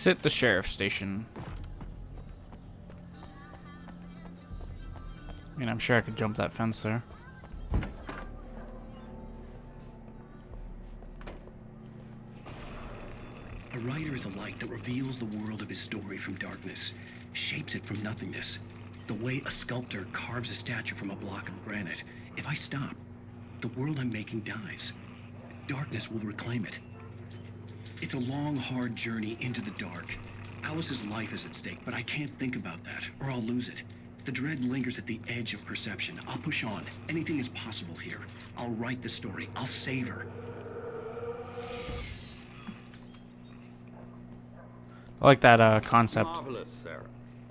Exit the sheriff's station. I mean, I'm sure I could jump that fence there. A writer is a light that reveals the world of his story from darkness, shapes it from nothingness. The way a sculptor carves a statue from a block of granite. If I stop, the world I'm making dies. Darkness will reclaim it. It's a long, hard journey into the dark. Alice's life is at stake, but I can't think about that, or I'll lose it. The dread lingers at the edge of perception. I'll push on. Anything is possible here. I'll write the story. I'll save her. I like that concept. Marvelous, Sarah.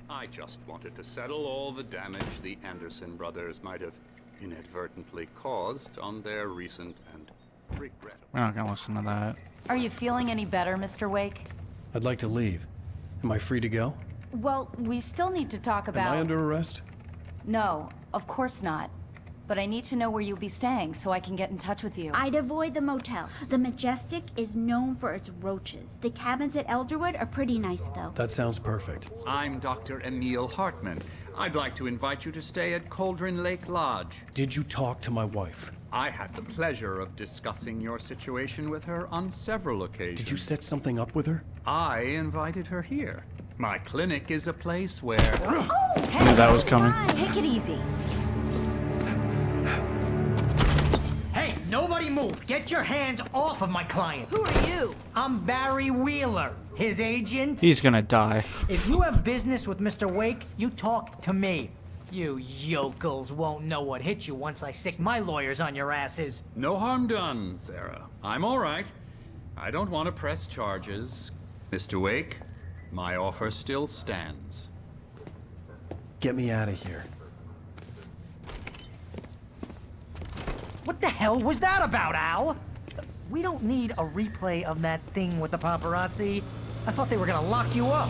I just wanted to settle all the damage the Anderson brothers might have inadvertently caused on their recent and regrettable... We're not gonna listen to that. Are you feeling any better, Mr. Wake? I'd like to leave. Am I free to go? Well, we still need to talk about... Am I under arrest? No, of course not. But I need to know where you'll be staying so I can get in touch with you. I'd avoid the motel. The Majestic is known for its roaches. The cabins at Elderwood are pretty nice, though. That sounds perfect. I'm Dr. Emil Hartman. I'd like to invite you to stay at Cauldron Lake Lodge. Did you talk to my wife? I had the pleasure of discussing your situation with her on several occasions. Did you set something up with her? I invited her here. My clinic is a place where... Oh, hey, Knew that was coming. Take it easy. Hey, nobody move! Get your hands off of my client! Who are you? I'm Barry Wheeler, his agent. He's gonna die. If you have business with Mr. Wake, you talk to me. You yokels won't know what hit you once I sick my lawyers on your asses. No harm done, Sarah. I'm all right. I don't want to press charges. Mr. Wake, my offer still stands. Get me out of here. What the hell was that about, Al? We don't need a replay of that thing with the paparazzi. I thought they were gonna lock you up.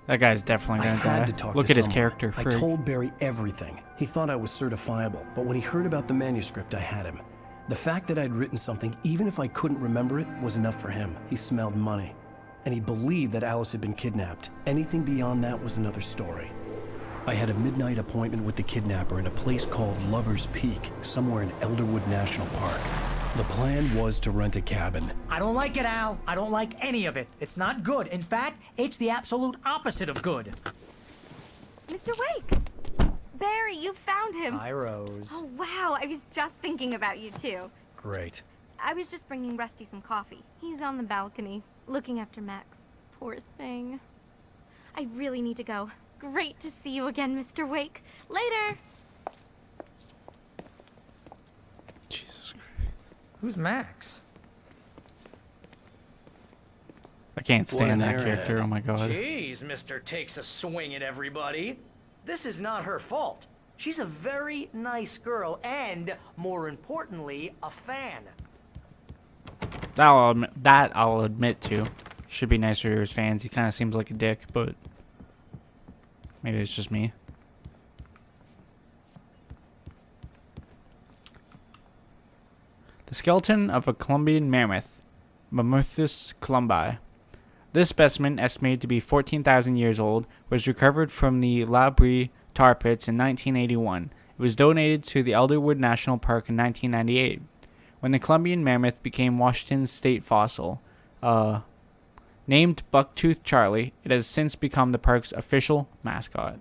That guy's definitely I gonna had die. to talk Look to at his someone. character. I Frick. told Barry everything. He thought I was certifiable, but when he heard about the manuscript, I had him. The fact that I'd written something, even if I couldn't remember it, was enough for him. He smelled money. And he believed that Alice had been kidnapped. Anything beyond that was another story. I had a midnight appointment with the kidnapper in a place called Lover's Peak, somewhere in Elderwood National Park. The plan was to rent a cabin. I don't like it, Al. I don't like any of it. It's not good. In fact, it's the absolute opposite of good. Mr. Wake! Barry, you found him! Hi, Rose. Oh, wow, I was just thinking about you, too. Great. I was just bringing Rusty some coffee. He's on the balcony, looking after Max. Poor thing. I really need to go. Great to see you again, Mr. Wake. Later! Jesus Christ. Who's Max? I can't stand that airhead. character. Oh my god. Jeez, Mr. Takes a swing at everybody. This is not her fault. She's a very nice girl and, more importantly, a fan. That I'll admit to. Should be nicer to his fans. He kind of seems like a dick, but maybe it's just me. The skeleton of a Columbian mammoth, Mammuthus columbi. This specimen, estimated to be 14,000 years old, was recovered from the La Brie tar pits in 1981. It was donated to the Elderwood National Park in 1998. When the Columbian mammoth became Washington's state fossil, named Bucktooth Charlie, it has since become the park's official mascot.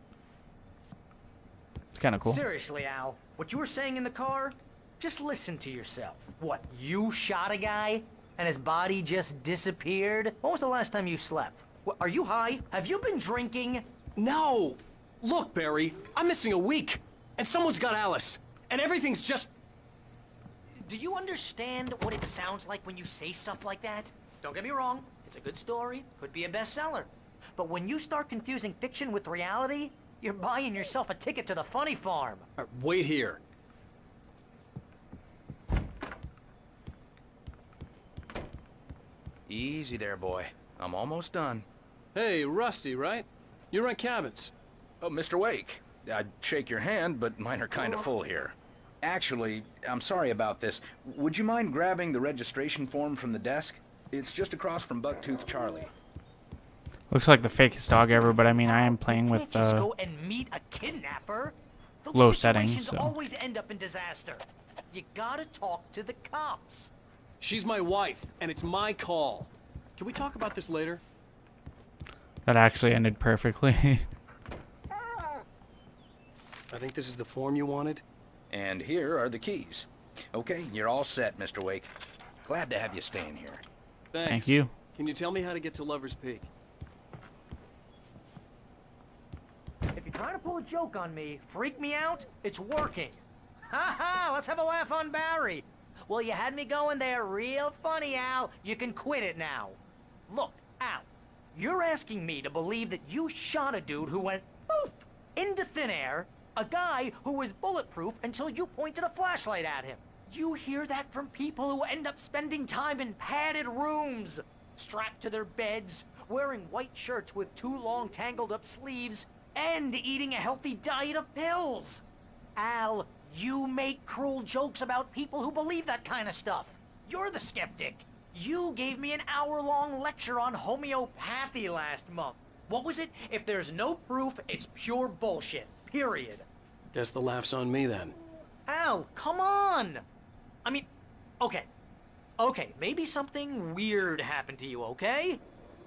It's kind of cool. Seriously, Al, what you were saying in the car? Just listen to yourself. What, you shot a guy and his body just disappeared? When was the last time you slept? What, are you high? Have you been drinking? No! Look, Barry, I'm missing a week, and someone's got Alice, and everything's just... Do you understand what it sounds like when you say stuff like that? Don't get me wrong, it's a good story, could be a bestseller. But when you start confusing fiction with reality, you're buying yourself a ticket to the funny farm. Wait here. Easy there, boy. I'm almost done. Hey, Rusty, right? You rent cabins. Oh, Mr. Wake. I'd shake your hand, but mine are kind of full here. Actually, I'm sorry about this. Would you mind grabbing the registration form from the desk? It's just across from Bucktooth Charlie. Looks like the fakest dog ever, but I mean, I am playing You with can't just go and meet a kidnapper. Those low situations settings, so. always end up in disaster. You gotta talk to the cops. She's my wife, and it's my call. Can we talk about this later? That actually ended perfectly. I think this is the form you wanted. And here are the keys. Okay, you're all set, Mr. Wake. Glad to have you staying here. Thanks. Thank you. Can you tell me how to get to Lover's Peak? If you're trying to pull a joke on me, freak me out, it's working. Ha ha, let's have a laugh on Barry. Well, you had me going there real funny, Al. You can quit it now. Look, Al, you're asking me to believe that you shot a dude who went poof into thin air, a guy who was bulletproof until you pointed a flashlight at him. You hear that from people who end up spending time in padded rooms, strapped to their beds, wearing white shirts with too long tangled up sleeves, and eating a healthy diet of pills. Al, you make cruel jokes about people who believe that kind of stuff. You're the skeptic. You gave me an hour-long lecture on homeopathy last month. What was it? If there's no proof, it's pure bullshit. Period. Guess the laugh's on me then. Al, come on! I mean, okay. Okay, maybe something weird happened to you, okay?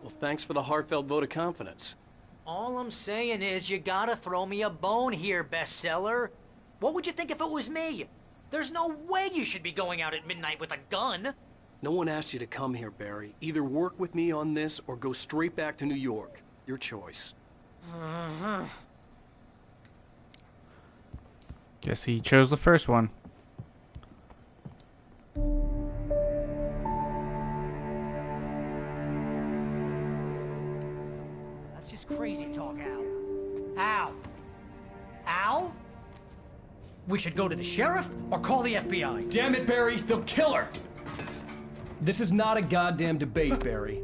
Well, thanks for the heartfelt vote of confidence. All I'm saying is you gotta throw me a bone here, bestseller. What would you think if it was me? There's no way you should be going out at midnight with a gun. No one asked you to come here, Barry. Either work with me on this or go straight back to New York. Your choice. Guess he chose the first one. That's just crazy talk, Al. Al? Al? We should go to the sheriff or call the FBI. Damn it, Barry, they'll kill her! This is not a goddamn debate, Barry.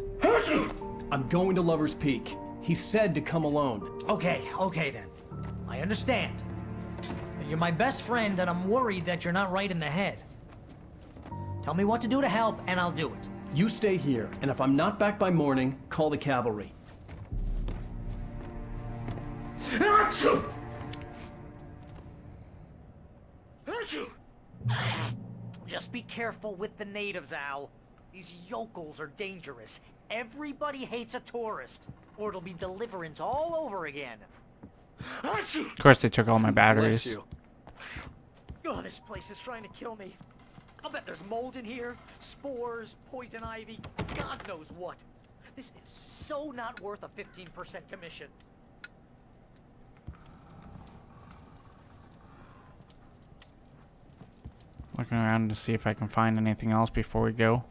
I'm going to Lover's Peak. He said to come alone. Okay then. I understand. You're my best friend, and I'm worried that you're not right in the head. Tell me what to do to help, and I'll do it. You stay here, and if I'm not back by morning, call the cavalry. Just be careful with the natives, Al. These yokels are dangerous. Everybody hates a tourist, or it'll be Deliverance all over again. Of course, they took all my batteries. Bless you. Oh, this place is trying to kill me. I'll bet there's mold in here, spores, poison ivy, God knows what. This is so not worth a 15% commission. Looking around to see if I can find anything else before we go.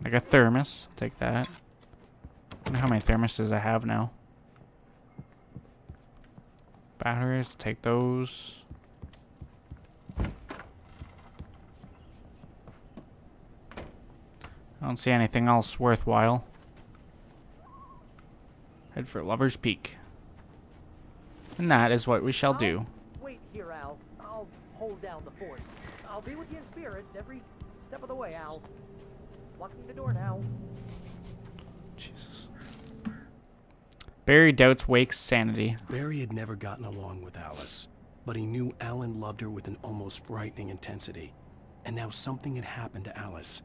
Like a thermos. Take that. I wonder how many thermoses I have now. Batteries. Take those. I don't see anything else worthwhile. Head for Lover's Peak. And that is what we shall do. Wait here, Al. I'll hold down the fort. I'll be with you in spirit every step of the way, Al. Locking the door now. Jesus. Barry doubts Wake's sanity. Barry had never gotten along with Alice, but he knew Alan loved her with an almost frightening intensity. And now something had happened to Alice.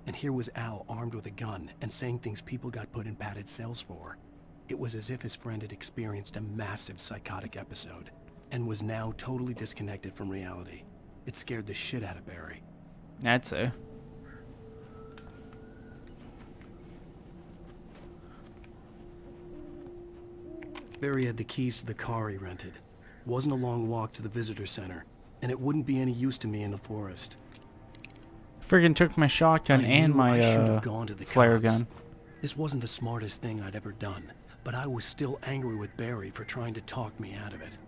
And here was Al armed with a gun and saying things people got put in padded cells for. It was as if his friend had experienced a massive psychotic episode and was now totally disconnected from reality. It scared the shit out of Barry. I'd say. Barry had the keys to the car he rented. Wasn't a long walk to the visitor center, and it wouldn't be any use to me in the forest. Friggin' took my shotgun and my flare gun. This wasn't the smartest thing I'd ever done, but I was still angry with Barry for trying to talk me out of it.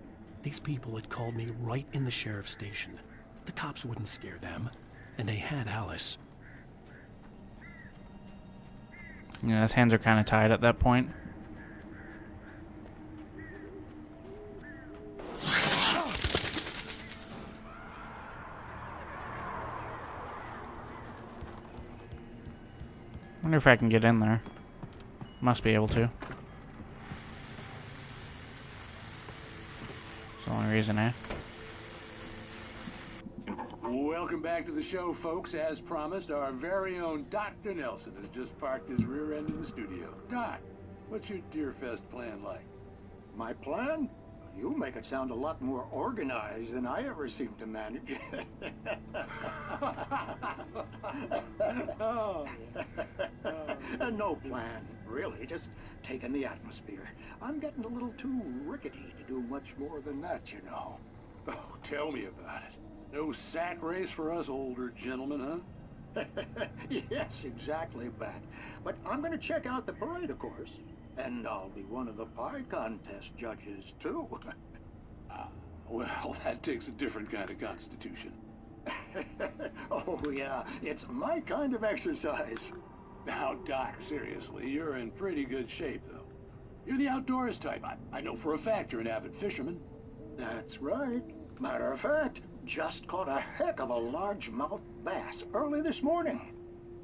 These people had called me right in the sheriff's station. The cops wouldn't scare them, and they had Alice. Yeah, his hands are kind of tied at that point. Wonder if I can get in there. Must be able to. It's the only reason, eh? Welcome back to the show, folks. As promised, our very own Dr. Nelson has just parked his rear end in the studio. Doc, what's your Deerfest plan like? My plan? You make it sound a lot more organized than I ever seem to manage. No plan, really. Just taking the atmosphere. I'm getting a little too rickety to do much more than that, you know. Oh, tell me about it. No sack race for us older gentlemen, huh? Yes, exactly, Bat. But I'm gonna check out the parade, of course. And I'll be one of the pie contest judges, too. Well, that takes a different kind of constitution. Oh, yeah. It's my kind of exercise. Now, Doc, seriously, you're in pretty good shape, though. You're the outdoors type. I know for a fact you're an avid fisherman. That's right. Matter of fact, just caught a heck of a largemouth bass early this morning.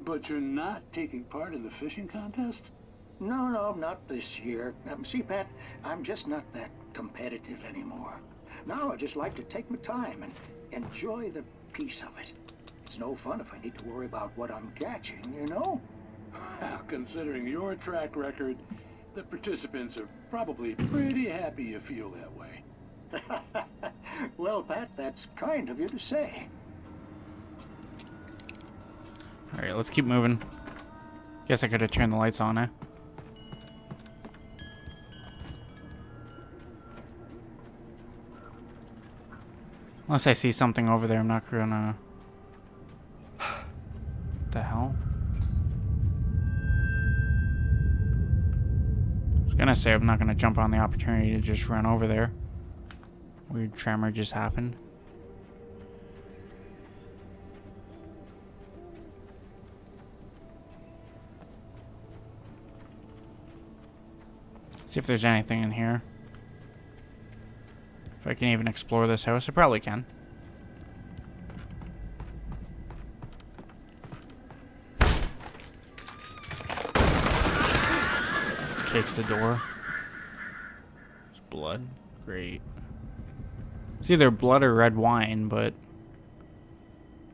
But you're not taking part in the fishing contest? No, not this year. See, Pat, I'm just not that competitive anymore. Now I just like to take my time and enjoy the peace of it. It's no fun if I need to worry about what I'm catching, you know? Well, considering your track record, the participants are probably pretty happy you feel that way. Well, Pat, that's kind of you to say. Alright, let's keep moving. Guess I could have turned the lights on, eh? Unless I see something over there, I'm not gonna... the hell? I was gonna say I'm not gonna jump on the opportunity to just run over there. Weird tremor just happened. See if there's anything in here. If I can even explore this house, I probably can. Kicks the door. It's blood. Great. It's either blood or red wine, but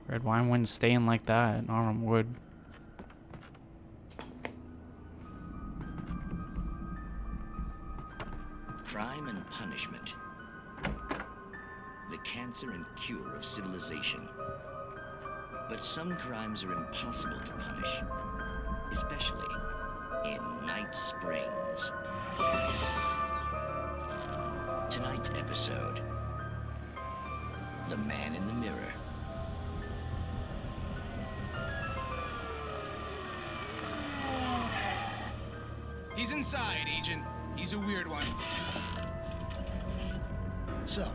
red wine wouldn't stain like that. Norman would. Crime and punishment. The cancer and cure of civilization. But some crimes are impossible to punish, especially in Night Springs. Tonight's episode, The Man in the Mirror. He's inside, Agent. He's a weird one. So,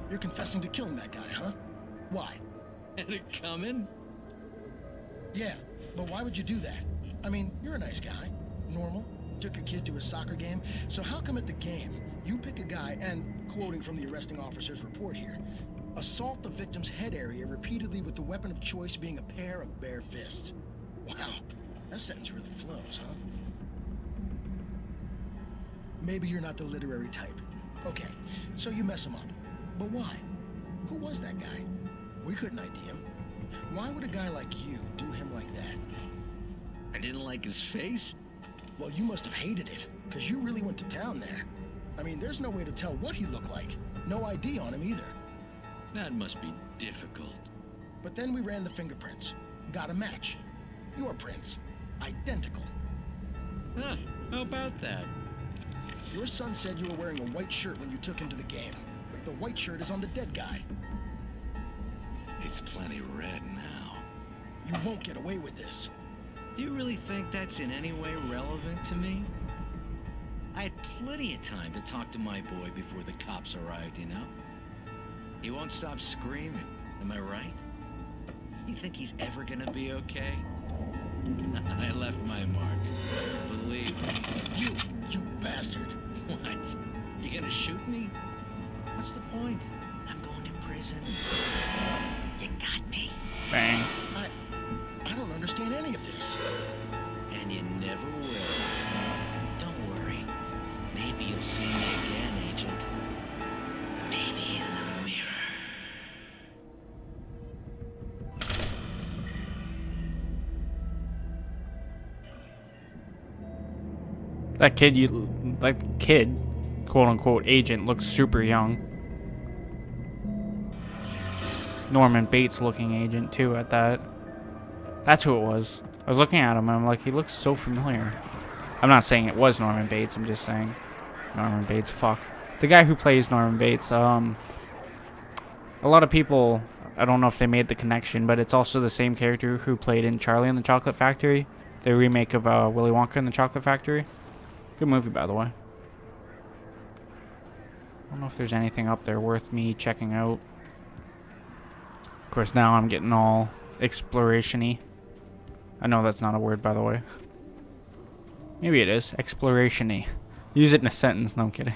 you're confessing to killing that guy, huh? Why? Had it coming? Yeah, but why would you do that? I mean, you're a nice guy. Normal. Took a kid to a soccer game. So how come at the game, you pick a guy and, quoting from the arresting officer's report here, assault the victim's head area repeatedly with the weapon of choice being a pair of bare fists? Wow, that sentence really flows, huh? Maybe you're not the literary type. Okay, so you mess him up. But why? Who was that guy? We couldn't ID him. Why would a guy like you do him like that? I didn't like his face? Well, you must have hated it, because you really went to town there. I mean, there's no way to tell what he looked like. No ID on him either. That must be difficult. But then we ran the fingerprints. Got a match. Your prints. Identical. Huh, how about that? Your son said you were wearing a white shirt when you took him to the game. The white shirt is on the dead guy. It's plenty red now. You won't get away with this. Do you really think that's in any way relevant to me? I had plenty of time to talk to my boy before the cops arrived, you know? He won't stop screaming, am I right? You think he's ever gonna be okay? I left my mark. Believe me. You bastard. What? You gonna shoot me? What's the point? I'm going to prison. You got me. Bang. I don't understand any of this. And And you never will. Don't worry. Maybe you'll see me again, Agent. Maybe in the mirror. That kid, quote unquote, agent looks super young. Norman Bates looking agent too at that. That's who it was. I was looking at him and I'm like, he looks so familiar. I'm not saying it was Norman Bates, I'm just saying Norman Bates, fuck. The guy who plays Norman Bates, a lot of people, I don't know if they made the connection, but it's also the same character who played in Charlie and the Chocolate Factory, the remake of Willy Wonka and the Chocolate Factory. Good movie, by the way. I don't know if there's anything up there worth me checking out. Of course, now I'm getting all exploration-y. I know that's not a word, by the way. Maybe it is. Exploration-y. Use it in a sentence. No, I'm kidding.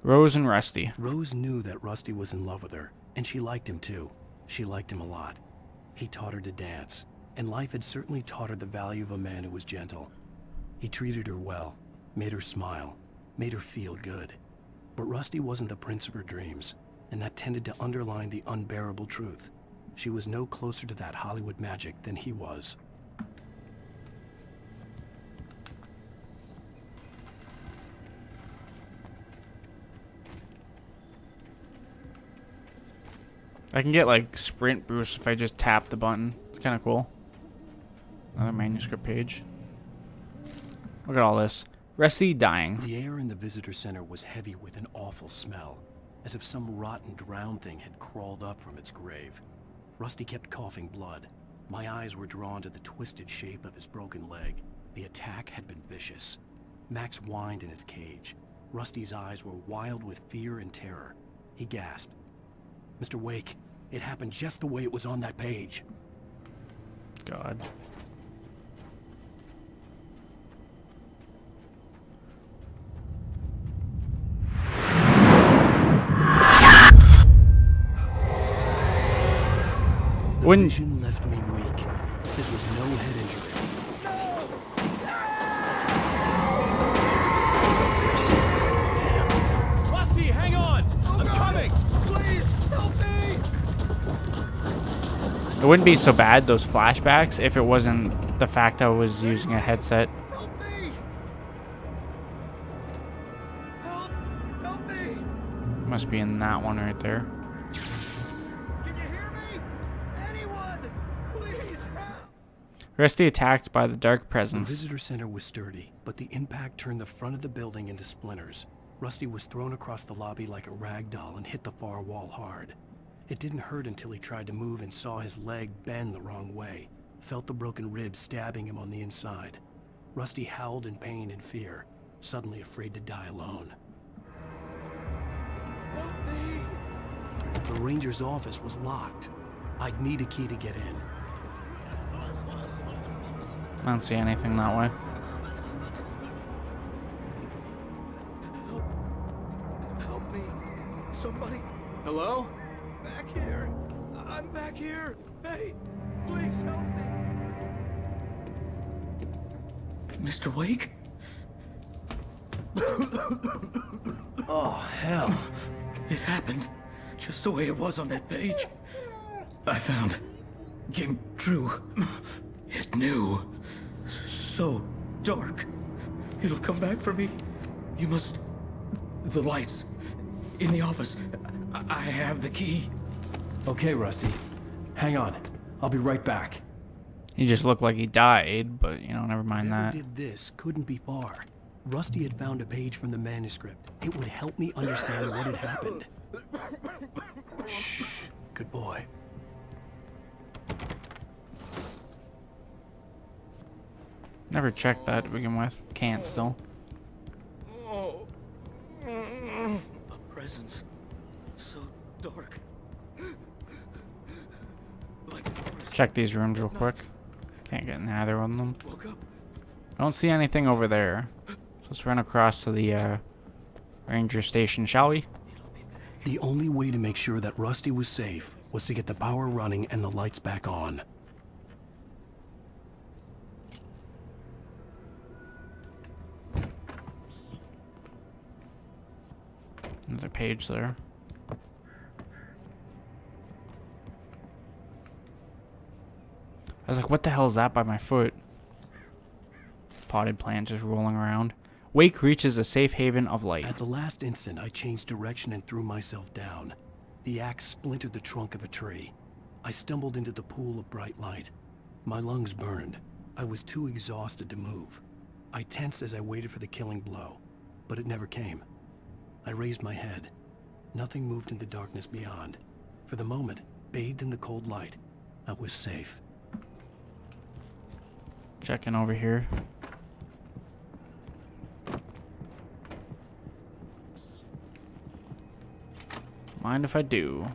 Rose and Rusty. Rose knew that Rusty was in love with her, and she liked him too. She liked him a lot. He taught her to dance, and life had certainly taught her the value of a man who was gentle. He treated her well, made her smile, made her feel good. But Rusty wasn't the prince of her dreams, and that tended to underline the unbearable truth. She was no closer to that Hollywood magic than he was. I can get like sprint boost if I just tap the button. It's kind of cool. Another manuscript page. Look at all this. Rusty dying. The air in the visitor center was heavy with an awful smell, as if some rotten drowned thing had crawled up from its grave. Rusty kept coughing blood. My eyes were drawn to the twisted shape of his broken leg. The attack had been vicious. Max whined in his cage. Rusty's eyes were wild with fear and terror. He gasped. Mr. Wake, it happened just the way it was on that page. God. The vision left me weak. This was no head injury. Rusty, hang on! I'm coming! Please, help me! It wouldn't be so bad, those flashbacks, if it wasn't the fact I was using a headset. Help me! Help me! Must be in that one right there. Rusty attacked by the dark presence. The visitor center was sturdy, but the impact turned the front of the building into splinters. Rusty was thrown across the lobby like a rag doll and hit the far wall hard. It didn't hurt until he tried to move and saw his leg bend the wrong way, felt the broken ribs stabbing him on the inside. Rusty howled in pain and fear, suddenly afraid to die alone. Help me! The ranger's office was locked. I'd need a key to get in. I don't see anything that way. Help me. Somebody. Hello? Back here. I'm back here. Hey, please help me. Mr. Wake? Oh, hell. It happened just the way it was on that page. I found. Came true. It knew. So dark. It'll come back for me. You must... The lights. In the office. I have the key. Okay, Rusty. Hang on. I'll be right back. He just looked like he died, but, you know, never mind Whoever that. did this couldn't be far. Rusty had found a page from the manuscript. It would help me understand what had happened. Shh. Good boy. Never checked that to begin with. Can't still. A presence. So dark. Like the forest. Check these rooms real quick. Can't get in either of them. Woke up. I don't see anything over there. So let's run across to the ranger station, shall we? The only way to make sure that Rusty was safe was to get the power running and the lights back on. page there. I was like, what the hell is that by my foot? Potted plant just rolling around. Wake reaches a safe haven of light. At the last instant, I changed direction and threw myself down. The axe splintered the trunk of a tree. I stumbled into the pool of bright light. My lungs burned. I was too exhausted to move. I tensed as I waited for the killing blow, but it never came. I raised my head. Nothing moved in the darkness beyond. For the moment, bathed in the cold light, I was safe. Checking over here. Mind if I do?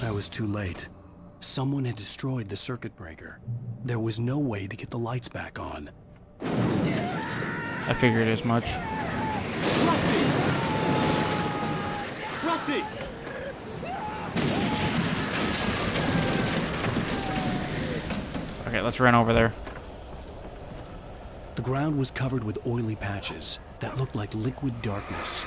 I was too late. Someone had destroyed the circuit breaker. There was no way to get the lights back on. I figured as much. Rusty! Rusty! Okay, let's run over there. The ground was covered with oily patches that looked like liquid darkness.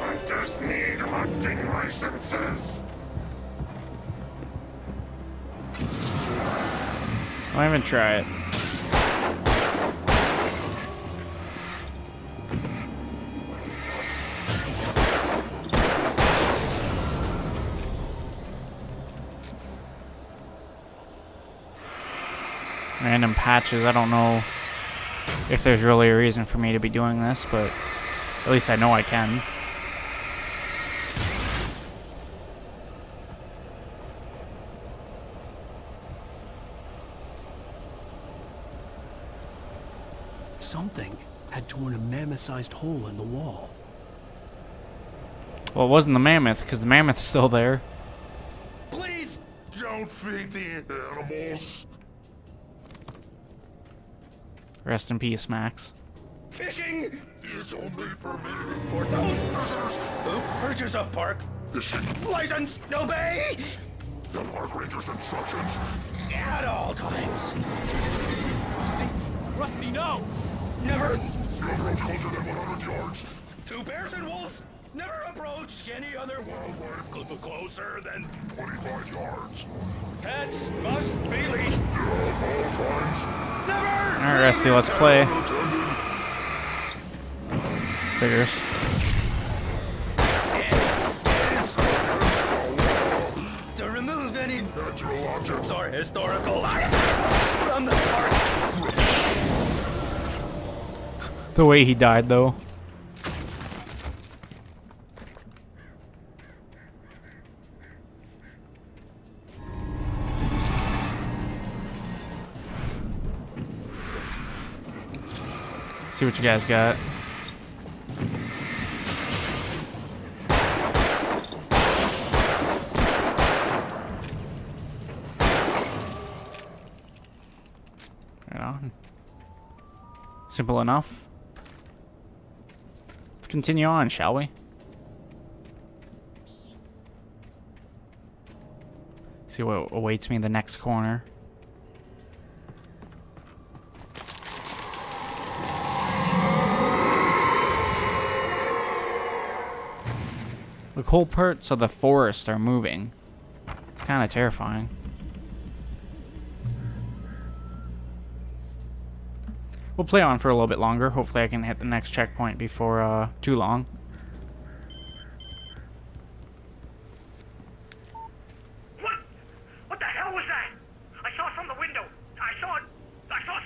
Hunters need hunting licenses. I'll even try it. Random patches. I don't know if there's really a reason for me to be doing this, but at least I know I can. Something had torn a mammoth-sized hole in the wall. Well, it wasn't the mammoth, because the mammoth's still there. Please don't feed the animals. Rest in peace, Max. Fishing is only permitted for those persons who purchase a park fishing license. Obey the park ranger's instructions at all times. Rusty, no! Never approach closer than 100 yards. To bears and wolves, never approach any other wildlife closer than 25 yards. Pets must be leashed at all times. Never! Alright, Rusty, let's play. Figures. To remove any natural objects or historical items from the park. The way he died, though. See what you guys got. Right on. Simple enough. Let's continue on, shall we? See what awaits me in the next corner. The whole parts of the forest are moving. It's kind of terrifying. We'll play on for a little bit longer. Hopefully I can hit the next checkpoint before too long. What the hell was that? I saw from the window. I saw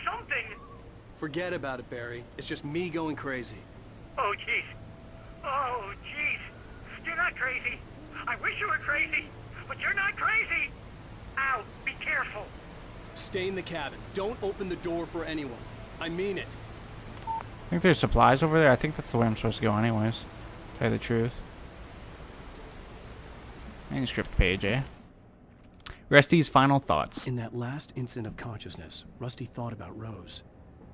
something. Forget about it, Barry. It's just me going crazy. Oh, jeez. Oh, jeez. You're not crazy. I wish you were crazy, but you're not crazy. Ow, be careful. Stay in the cabin. Don't open the door for anyone. I mean it. I think there's supplies over there. I think that's the way I'm supposed to go anyways. To tell you the truth. Manuscript page, eh? Rusty's final thoughts. In that last instant of consciousness, Rusty thought about Rose.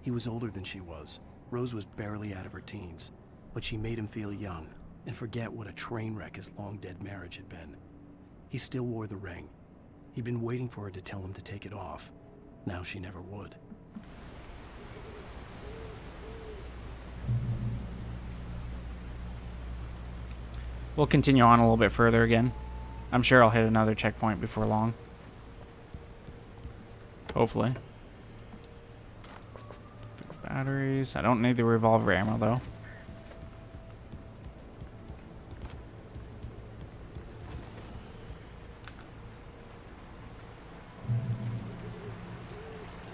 He was older than she was. Rose was barely out of her teens, but she made him feel young and forget what a train wreck his long-dead marriage had been. He still wore the ring. He'd been waiting for her to tell him to take it off. Now she never would. We'll continue on a little bit further again. I'm sure I'll hit another checkpoint before long. Hopefully. Batteries. I don't need the revolver ammo though.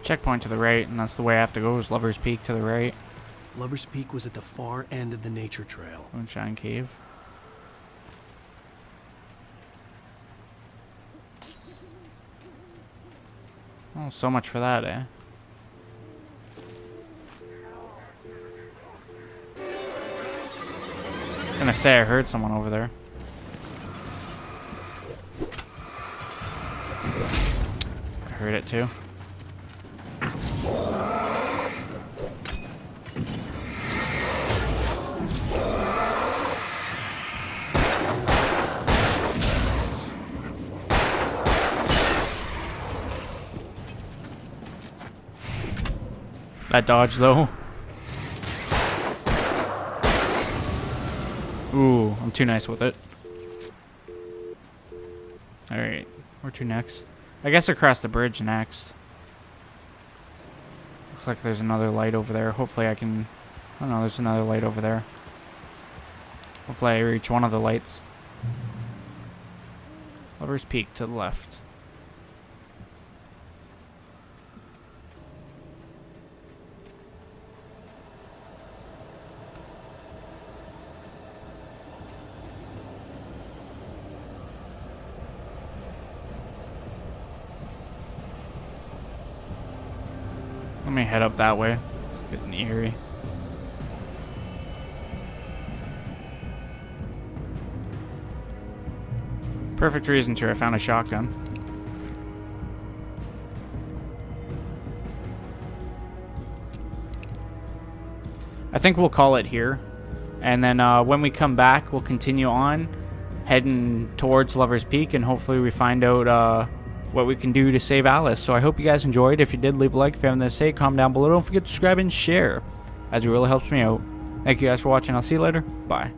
Checkpoint to the right, and that's the way I have to go, is Lover's Peak to the right. Lover's Peak was at the far end of the nature trail. Moonshine Cave. Oh, so much for that, eh? I'm gonna say I heard someone over there. I heard it too. That dodge though. Ooh, I'm too nice with it. Alright, where to next? I guess across the bridge next. Looks like there's another light over there. Hopefully I can... Oh no, there's another light over there. Hopefully I reach one of the lights. Lover's Peak to the left. Let me head up that way. It's getting eerie. Perfect reason to. I found a shotgun. I think we'll call it here. And then when we come back, we'll continue on heading towards Lover's Peak, and hopefully we find out what we can do to save Alice. So I hope you guys enjoyed. If you did, leave a like. If you haven't done so, comment down below. Don't forget to subscribe and share, as it really helps me out. Thank you guys for watching. I'll see you later. Bye.